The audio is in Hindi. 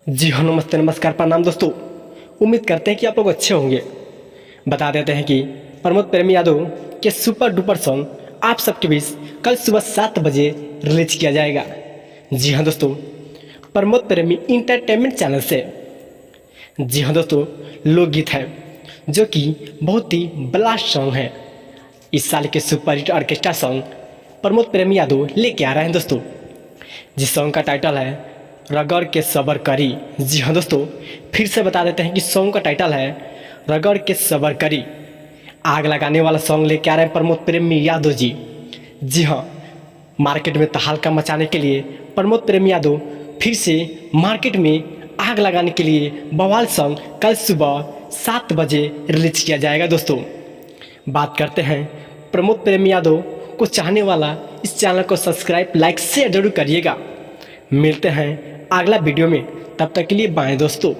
जी हाँ, नमस्ते, नमस्कार, प्रणाम दोस्तों। उम्मीद करते हैं कि आप लोग अच्छे होंगे। बता देते हैं कि प्रमोद प्रेमी यादव के सुपर डुपर सॉन्ग आप सबके बीच कल सुबह 7 बजे रिलीज किया जाएगा। जी हाँ दोस्तों, प्रमोद प्रेमी इंटरटेनमेंट चैनल से। जी हाँ दोस्तों, लोकगीत है जो कि बहुत ही ब्लास्ट सॉन्ग है। इस साल के super hit orchestra song Pramod प्रेमी यादव लेके आ रहे हैं दोस्तों। जिस सॉन्ग का टाइटल है रगड़ के सबर करी। जी हाँ दोस्तों, फिर से बता देते हैं कि सॉन्ग का टाइटल है रगड़ के सबर करी। आग लगाने वाला सॉन्ग लेके आ रहे हैं प्रमोद प्रेमी यादव जी। जी हाँ, मार्केट में तहलका मचाने के लिए प्रमोद प्रेमी यादव फिर से मार्केट में आग लगाने के लिए बवाल सॉन्ग कल सुबह 7 बजे रिलीज किया जाएगा दोस्तों। बात करते हैं प्रमोद प्रेमी यादव को चाहने वाला इस चैनल को सब्सक्राइब, लाइक, शेयर जरूर करिएगा। मिलते हैं अगला वीडियो में, तब तक के लिए बाय दोस्तों।